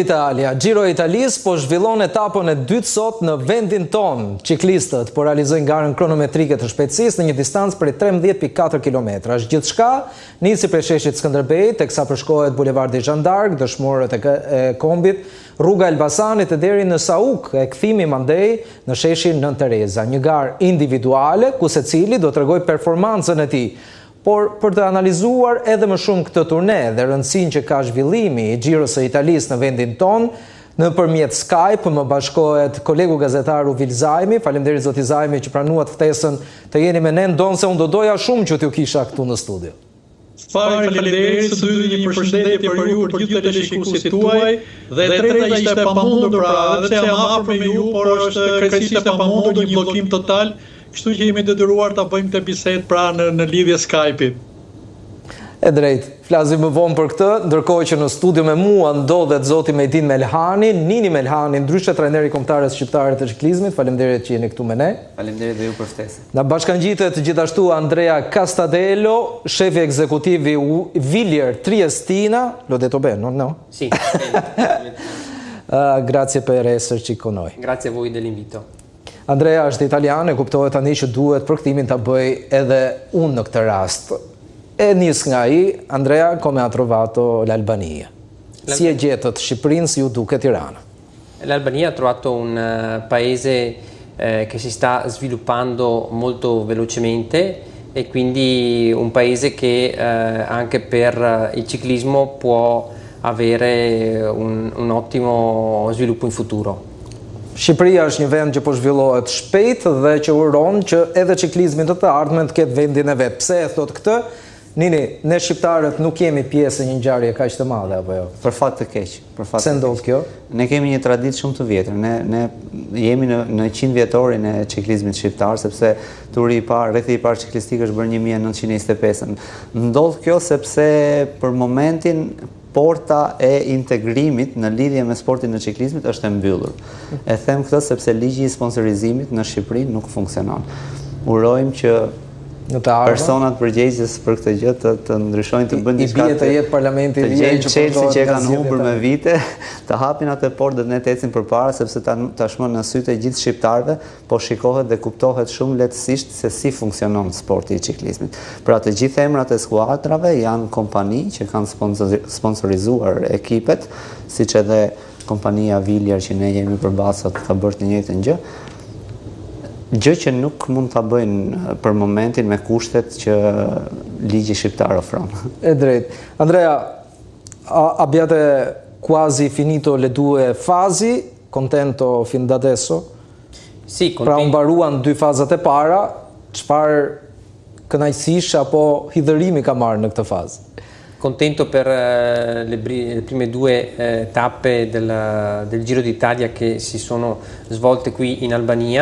Italia. Giro Italis po zhvillon etapën e dytë sot në vendin ton. Ciklistët po realizojnë garën kronometrike të shpejtësisë në një distancë prej 13.4 km. Gjithçka nisi prej sheshit Skënderbej, teksa përshkohet bulevardi Jeanne d'Arc, dëshmorët e kombit, rruga Elbasanit e deri në Sauk, e kthimi mandej në sheshin Nën Tereza. Një garë individuale ku secili do t'rregojë performancën e tij. Por për të analizuar edhe më shumë këtë turne dhe rëndësinë që ka zhvillimi i Giros së Italisë në vendin ton, nëpërmjet Skype më bashkohet kolegu gazetar Uvil Zajmi. Faleminderit zoti Zajmi që pranuat ftesën të jeni me ne, ndonse unë do doja shumë që t'ju kisha këtu në studio. Faleminderit, së dyti një përshëndetje për ju, për gjithë teleshikuesit tuaj, dhe treta ishte pamundur pra, dhe jam afër me ju, por është krejtësisht e pamundur një bllokim total. Kështu që jemi detyruar ta bëjmë këtë bisedë pra në lidhje Skype-it. E drejt, flasim më vonë për këtë, ndërkohë që në studio me mua ndodhet zoti Mejdin Melhani, Nini Melhani, ndryshe trajneri kombëtarës shqiptare të ciklizmit. Faleminderit që jeni këtu me ne. Faleminderit dhe ju për ftesën. Na bashkangjitet gjithashtu Andrea Castadello, shefi ekzekutivi Villier Triestina. Lo detto bene, no? Sì. Grazie per esserci con noi. Grazie a voi dell'invito. Andrea është italian, e kuptohet tani që duhet përktimin ta bëj edhe unë në këtë rast. E nis nga ai, Andrea, come ha trovato l'Albania? Si e gjetët Shqipërinë, si ju duket Tirana? L'Albania ha trovato un paese che si sta sviluppando molto velocemente e quindi un paese che anche per il ciclismo può avere un ottimo sviluppo in futuro. Shqipëria është një vend që po zhvillohet shpejt dhe që uron që edhe ciklizmi të ardhmen të ketë vendin e vet. Pse e thot këtë? Nini, ne shqiptarët nuk jemi pjesë e një ngjarje kaq të madhe apo jo? Për fat të keq, Pse ndodh kjo? Ne kemi një traditë shumë të vjetër. Ne jemi në 100 vjetorin e ciklizmit shqiptar, sepse turi i parë, rrethi i parë ciklistik është bërë 1925. Ndodh kjo sepse për momentin porta e integrimit në lidhje me sportin në ciklizmit është e mbyllur. E them këtë sepse ligji i sponsorizimit në Shqipëri nuk funksionon. Urojmë që personat përgjegjës për këtë gjë të ndryshojnë, të bëjnë diçka, të jetë parlamenti i vjetër që Chelsea që e kanë humbur me vite, të hapin atë portë dhe ne të ecim përpara, sepse tashmë në sytë e gjithë shqiptarëve po shikohet dhe kuptohet shumë lehtësisht se si funksionon sporti i ciklizmit. Pra të gjithë emrat e skuadrave janë kompani që kanë sponsorizuar ekipet, siç edhe kompania Villier që ne jemi përballë ka bërë të njëjtën gjë. Gjë që nuk mund ta bëjnë për momentin me kushtet që ligji shqiptar ofron. E drejt. Andrea, abbiate quasi finito le due fasi, contento fin da adesso? Sì, contento. Pra u mbaruan dy fazat e para, çfarë kënaqësish apo hidhërimi ka marrë në këtë fazë? Contento per le prime due tappe del Giro d'Italia che si sono svolte qui in Albania.